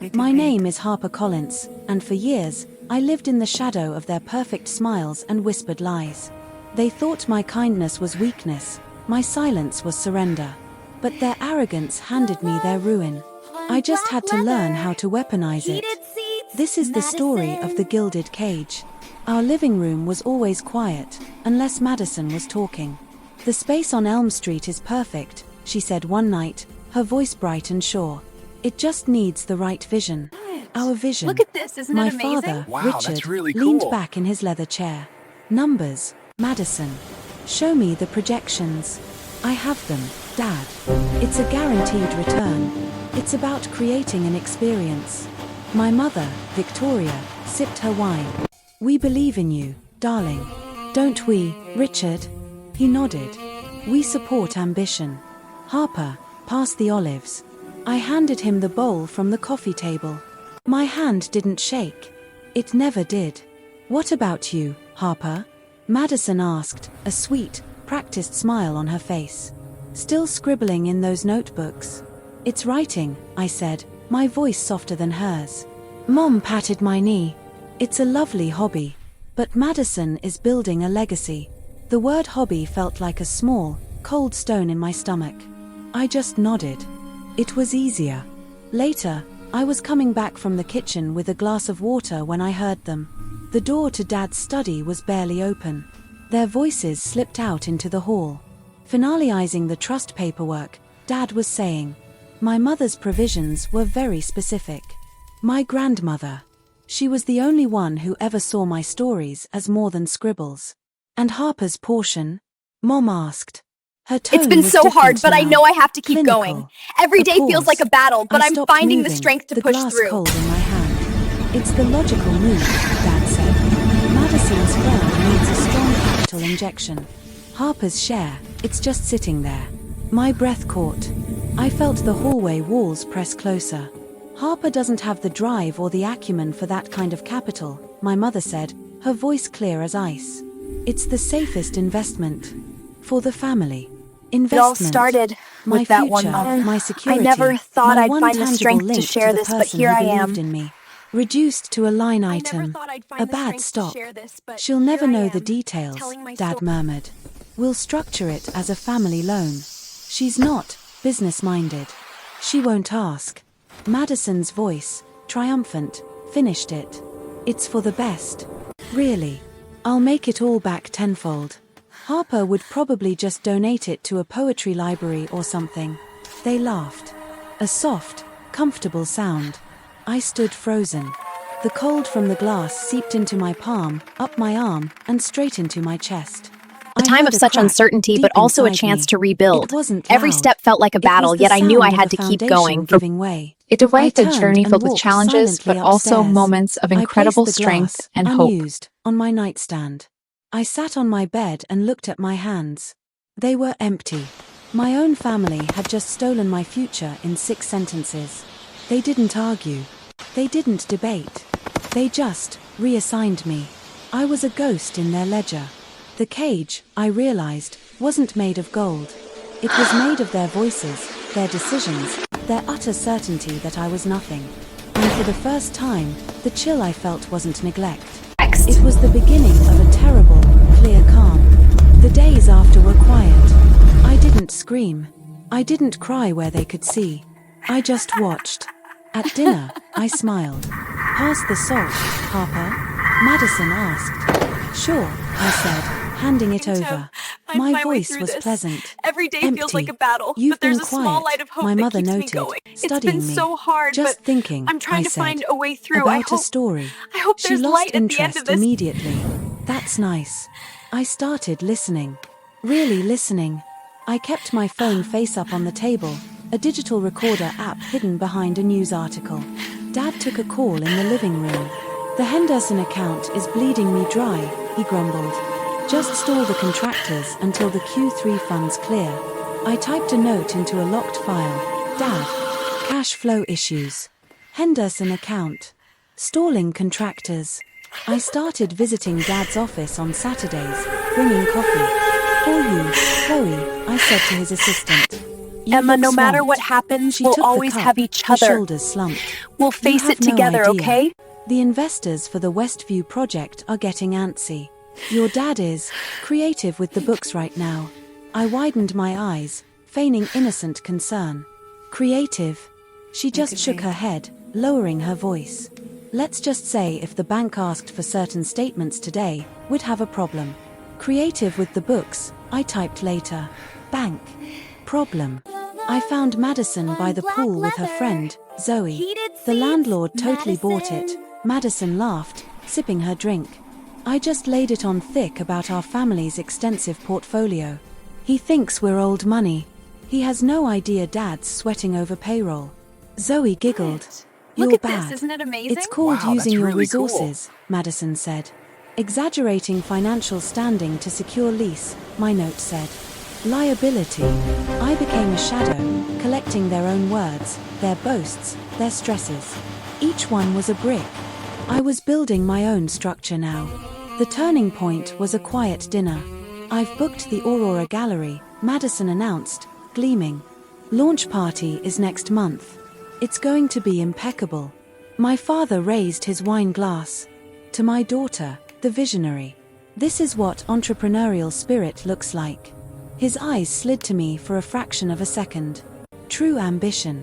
My name is Harper Collins, and for years, I lived in the shadow of their perfect smiles and whispered lies. They thought my kindness was weakness, my silence was surrender. But their arrogance handed me their ruin. I just had to learn how to weaponize it. This is the story of the Gilded Cage. Our living room was always quiet, unless Madison was talking. "The space on Elm Street is perfect," she said one night, her voice bright and sure. "It just needs the right vision." Our vision. Look at this, isn't My it amazing? father, Wow, Richard, that's really leaned cool. back in his leather chair. "Numbers, Madison. Show me the projections." "I have them, Dad. It's a guaranteed return. It's about creating an experience." My mother, Victoria, sipped her wine. "We believe in you, darling. Don't we, Richard?" He nodded. "We support ambition." "Harper, pass the olives." I handed him the bowl from the coffee table. My hand didn't shake. It never did. "What about you, Harper?" Madison asked, a sweet, practiced smile on her face. "Still scribbling in those notebooks?" "It's writing," I said, my voice softer than hers. Mom patted my knee. "It's a lovely hobby. But Madison is building a legacy." The word hobby felt like a small, cold stone in my stomach. I just nodded. It was easier. Later, I was coming back from the kitchen with a glass of water when I heard them. The door to Dad's study was barely open. Their voices slipped out into the hall. Finalizing the trust paperwork, Dad was saying, "My mother's provisions were very specific. My grandmother. She was the only one who ever saw my stories as more than scribbles." "And Harper's portion?" Mom asked. Her tone It's been was so different hard, but I now. know I have to keep Clinical. going. Every A day feels pause. like a battle, but I I'm stopped finding the moving, strength to the push glass through. cold in my hand. "It's the logical move," Dad said. "Madison's firm needs a strong capital injection. Harper's share, it's just sitting there." My breath caught. I felt the hallway walls press closer. "Harper doesn't have the drive or the acumen for that kind of capital," my mother said, her voice clear as ice. "It's the safest investment. For the family." It all Investment. started My with that future, one moment. my I security, never thought my I'd one find the tangible strength to link share the this, but person here who I believed am. in me. Reduced to a line I item. never thought I'd find A the bad strength stop. to share this, but "She'll never here I know the am, details," telling my Dad story. murmured. "We'll structure it as a family loan." "She's not business-minded. She won't ask." Madison's voice, triumphant, finished it. "It's for the best. Really. I'll make it all back tenfold." Harper would probably just donate it to a poetry library or something. They laughed. A soft, comfortable sound. I stood frozen. The cold from the glass seeped into my palm, up my arm, and straight into my chest. A I time heard of a such crack uncertainty, deep but also a inside chance me. to rebuild. It wasn't Every loud. step felt like a It was battle, the yet I knew I sound of had the to keep foundation going. giving way. It was I a turned journey and filled with walked challenges, silently but also upstairs. moments of I incredible placed the strength glass, and hope. unused, on my nightstand. I sat on my bed and looked at my hands. They were empty. My own family had just stolen my future in 6 sentences. They didn't argue. They didn't debate. They just reassigned me. I was a ghost in their ledger. The cage, I realized, wasn't made of gold. It was made of their voices, their decisions, their utter certainty that I was nothing. And for the first time, the chill I felt wasn't neglect. It was the beginning of a terrible, clear calm. The days after were quiet. I didn't scream. I didn't cry where they could see. I just watched. At dinner, I smiled. "Pass the salt, Harper?" Madison asked. "Sure," I said, handing it over. My voice was pleasant. Every day Empty. feels like a battle, "You've but there's been a small quiet," light of hope my that mother keeps me noted, going. It's studying been me. so hard, "Just but thinking," I'm trying I to find said. a way through. "About a story." I hope She there's lost light at the end interest of this. immediately. "That's nice." I started listening. Really listening. I kept my phone face up on the table, a digital recorder app hidden behind a news article. Dad took a call in the living room. "The Henderson account is bleeding me dry," he grumbled. "Just stall the contractors until the Q3 funds clear." I typed a note into a locked file. "Dad, cash flow issues. Henderson account. Stalling contractors." I started visiting Dad's office on Saturdays, bringing coffee. "For you, Chloe," I said to his assistant. You Emma, look no matter swamped. what happens, She we'll took the always cup, have each her other. shoulders slumped. We'll You face have it no together, idea. okay? The investors for the Westview project are getting antsy. Your dad is creative with the books right now. I widened my eyes, feigning innocent concern. Creative? She just shook her head, lowering her voice. Let's just say if the bank asked for certain statements today, we'd have a problem. Creative with the books, I typed later. Bank. Problem. I found Madison by the pool with her friend, Zoe. The landlord totally bought it. Madison laughed, sipping her drink. I just laid it on thick about our family's extensive portfolio. He thinks we're old money. He has no idea Dad's sweating over payroll. Zoe giggled. Look You're at bad. this, isn't it amazing? It's called Wow, using that's your really cool. resources, Madison said. Exaggerating financial standing to secure lease, my note said. Liability. I became a shadow, collecting their own words, their boasts, their stresses. Each one was a brick. I was building my own structure now. The turning point was a quiet dinner. I've booked the Aurora Gallery, Madison announced, gleaming. Launch party is next month. It's going to be impeccable. My father raised his wine glass. To my daughter, the visionary. This is what entrepreneurial spirit looks like. His eyes slid to me for a fraction of a second. True ambition.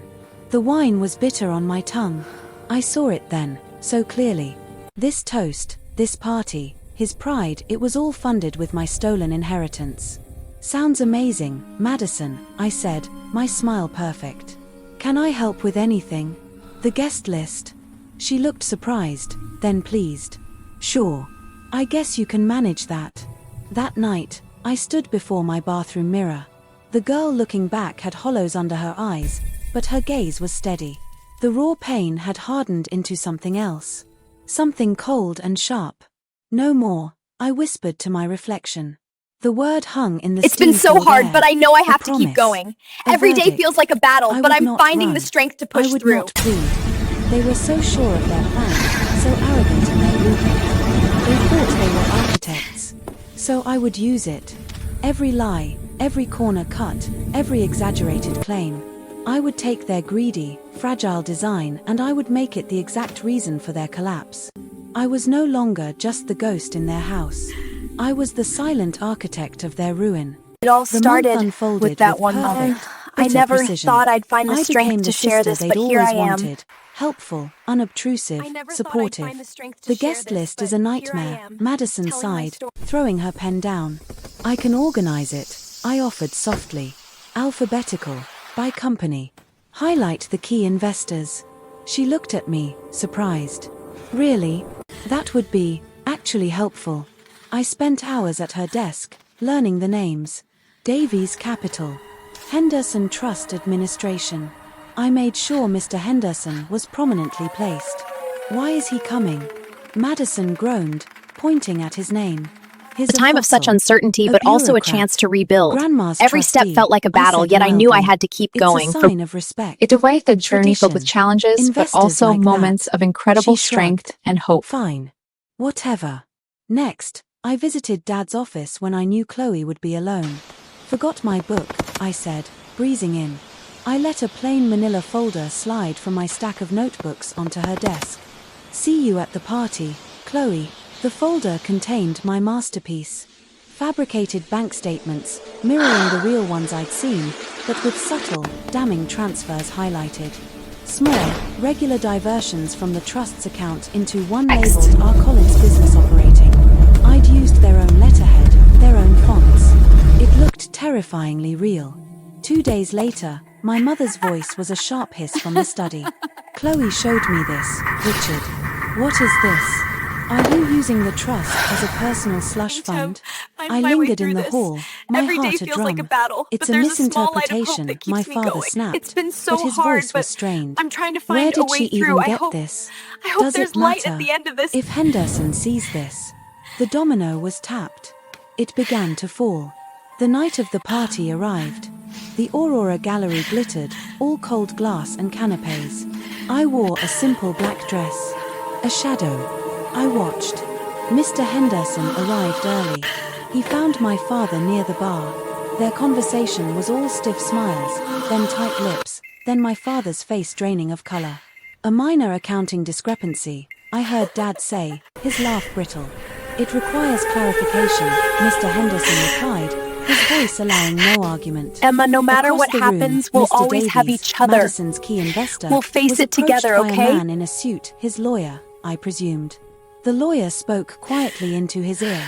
The wine was bitter on my tongue. I saw it then, so clearly. This toast, this party, his pride, it was all funded with my stolen inheritance. Sounds amazing, Madison, I said, my smile perfect. Can I help with anything? The guest list. She looked surprised, then pleased. Sure. I guess you can manage that. That night, I stood before my bathroom mirror. The girl looking back had hollows under her eyes, but her gaze was steady. The raw pain had hardened into something else. Something cold and sharp. No more, I whispered to my reflection. The word hung in the It's been so steam-filled hard, air. but I know I A have to keep promise. going. A Every day verdict. feels like a battle, I but would I'm not finding run. the strength to I push would through. not plead. They were so sure of their plan, so arrogant in their blueprint. They thought they were architects. So I would use it. Every lie, every corner cut, every exaggerated claim. I would take their greedy, fragile design and I would make it the exact reason for their collapse. I was no longer just the ghost in their house. I was the silent architect of their ruin. It all The month started unfolded with that with one perfect, moment. I bitter never precision. thought I'd find the I became strength the to share sister this, they'd but here always I am. wanted. Helpful, unobtrusive, I never thought I'd supportive. find the strength to The share guest this, list is but a here I nightmare, am, Madison telling my sighed, story. throwing her pen down. I can organize it, I offered softly. Alphabetical, by company. Highlight the key investors. She looked at me, surprised. Really? That would be, actually helpful. I spent hours at her desk, learning the names. Davies Capital. Henderson Trust Administration. I made sure Mr. Henderson was prominently placed. Why is he coming? Madison groaned, pointing at his name. His A time of such apostle. uncertainty, A but also a bureaucrat. chance to rebuild. Grandma's Every step trustee, felt like a battle, said yet I knew I mildly. had to keep It's going. a sign of respect. It's a way the journey filled with Tradition. challenges, but Investors also like moments that. of incredible She shrugged. strength and hope. Fine. Whatever. Next, I visited Dad's office when I knew Chloe would be alone. Forgot my book, I said, breezing in. I let a plain manila folder slide from my stack of notebooks onto her desk. See you at the party, Chloe. The folder contained my masterpiece. Fabricated bank statements, mirroring the real ones I'd seen, but with subtle, damning transfers highlighted. Small, regular diversions from the trust's account into one labeled Our Collins Business Operating. I'd used their own letterhead, their own fonts. It looked terrifyingly real. 2 days later, my mother's voice was a sharp hiss from the study. Chloe showed me this, Richard. What is this? Are you using the trust as a personal slush fund? I lingered in the hall, my Every day heart a feels like a drum. battle, It's but a there's a small light of hope misinterpretation, that my keeps me father going. snapped, It's been so but his hard, voice but was strained. I'm trying to Where find a did way she through. even I get hope this? there's Does it light matter? at the end of this. If Henderson sees this. The domino was tapped. It began to fall. The night of the party arrived. The Aurora Gallery glittered, all cold glass and canapes. I wore a simple black dress. A shadow. I watched. Mr. Henderson arrived early. He found my father near the bar. Their conversation was all stiff smiles, then tight lips, then my father's face draining of color. A minor accounting discrepancy, I heard Dad say, his laugh brittle. It requires clarification, Mr. Henderson replied, his voice allowing no argument. Emma, no matter Across what the room, happens, we'll Mr. always Davies, have each other. Madison's key investor, We'll face was it together, approached by okay? a man in a suit, his lawyer, I presumed. The lawyer spoke quietly into his ear.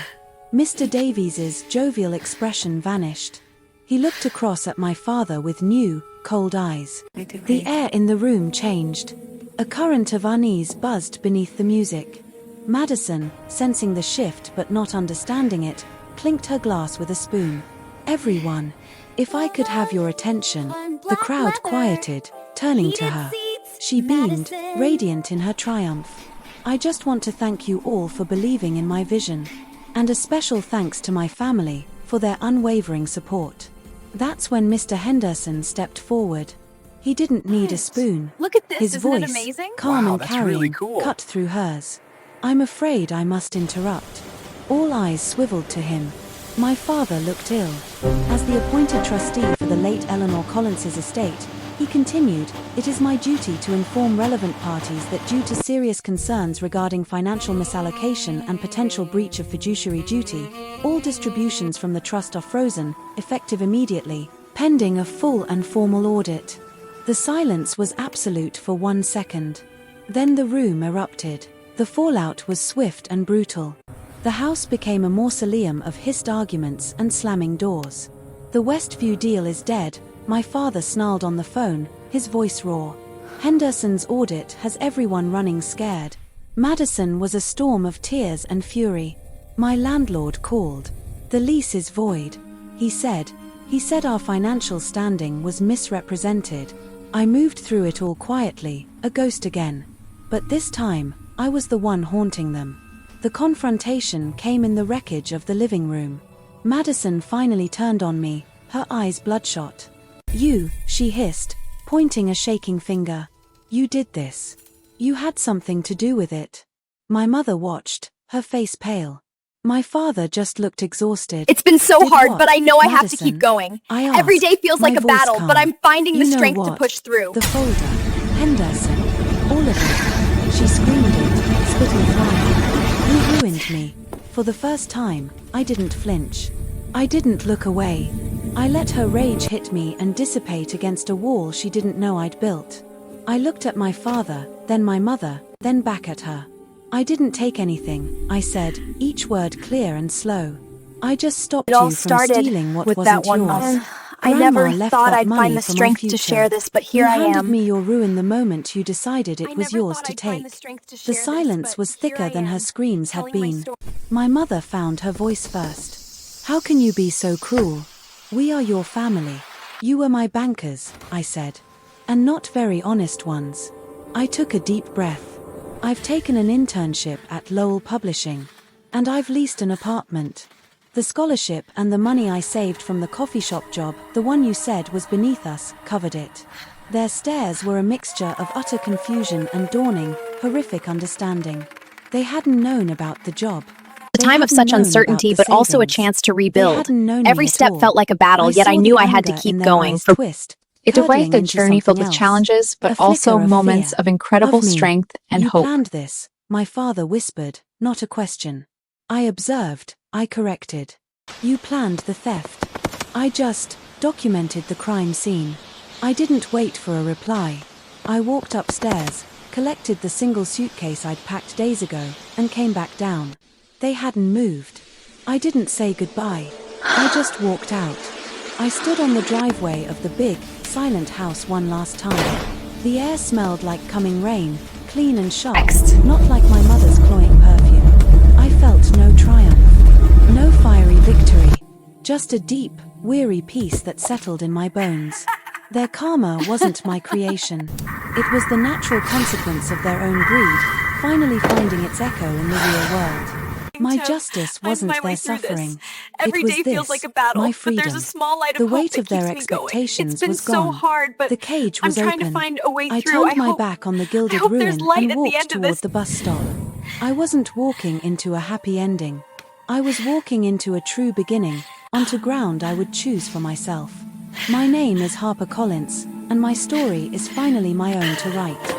Mr. Davies's jovial expression vanished. He looked across at my father with new, cold eyes. The air in the room changed. A current of unease buzzed beneath the music. Madison, sensing the shift but not understanding it, clinked her glass with a spoon. Everyone, if I could have your attention. The crowd quieted, turning to her. She beamed, radiant in her triumph. I just want to thank you all for believing in my vision. And a special thanks to my family for their unwavering support. That's when Mr. Henderson stepped forward. He didn't need a spoon. Look at this, His isn't voice, it amazing? calm Wow, and that's carrying, really cool. cut through hers. I'm afraid I must interrupt. All eyes swiveled to him. My father looked ill. As the appointed trustee for the late Eleanor Collins's estate, he continued, it is my duty to inform relevant parties that due to serious concerns regarding financial misallocation and potential breach of fiduciary duty, all distributions from the trust are frozen, effective immediately, pending a full and formal audit. The silence was absolute for 1 second. Then the room erupted. The fallout was swift and brutal. The house became a mausoleum of hissed arguments and slamming doors. The Westview deal is dead, my father snarled on the phone, his voice raw. Henderson's audit has everyone running scared. Madison was a storm of tears and fury. My landlord called. The lease is void. He said our financial standing was misrepresented. I moved through it all quietly, a ghost again. But this time, I was the one haunting them. The confrontation came in the wreckage of the living room. Madison finally turned on me, her eyes bloodshot. You, she hissed, pointing a shaking finger. You did this. You had something to do with it. My mother watched, her face pale. My father just looked exhausted. It's been so Did hard, what? but I know I have to Madison, keep going. I asked, Every day feels my like a voice battle, calm. but I'm finding the You know strength to what? push through. The folder, Henderson, all of it. She screamed it, spitting fire. You ruined me. For the first time, I didn't flinch. I didn't look away. I let her rage hit me and dissipate against a wall she didn't know I'd built. I looked at my father, then my mother, then back at her. I didn't take anything, I said, each word clear and slow. I just stopped It all you from started stealing what with wasn't that one yours. moment. I Grandma never left thought that I'd money find the for my strength to future. share this, but here you I handed am. me your ruin the moment you decided it I was never yours thought to I'd find take. the strength to The share this, silence but was here thicker I than her am, screams had telling my been. story. My mother found her voice first. How can you be so cruel? We are your family. You were my bankers, I said. And not very honest ones. I took a deep breath. I've taken an internship at Lowell Publishing. And I've leased an apartment. The scholarship and the money I saved from the coffee shop job, the one you said was beneath us, covered it. Their stares were a mixture of utter confusion and dawning, horrific understanding. They hadn't known about the job. A time of such uncertainty, but also a chance to rebuild. Every step felt like a battle, yet I knew I had to keep going. It's a way the journey filled with challenges, but also moments of incredible strength and you hope. planned this, my father whispered, not a question. I observed, I corrected. You planned the theft. I just documented the crime scene. I didn't wait for a reply. I walked upstairs, collected the single suitcase I'd packed days ago, and came back down. They hadn't moved. I didn't say goodbye. I just walked out. I stood on the driveway of the big, silent house one last time. The air smelled like coming rain, clean and sharp, not like my mother's cloying perfume. I felt no triumph, no fiery victory, just a deep, weary peace that settled in my bones. Their karma wasn't my creation. It was the natural consequence of their own greed, finally finding its echo in the real world. My justice wasn't their suffering. Every It was day feels this, like a battle, my but freedom. there's a small light of The hope weight that of their keeps me going. expectations It's been was so gone. hard, but The cage was I'm trying open. to find a way I through. turned my back on the gilded hope there's ruin light and at the walked end of toward this. the bus stop. I wasn't walking into a happy ending. I was walking into a true beginning, onto ground I would choose for myself. My name is HarperCollins, and my story is finally my own to write.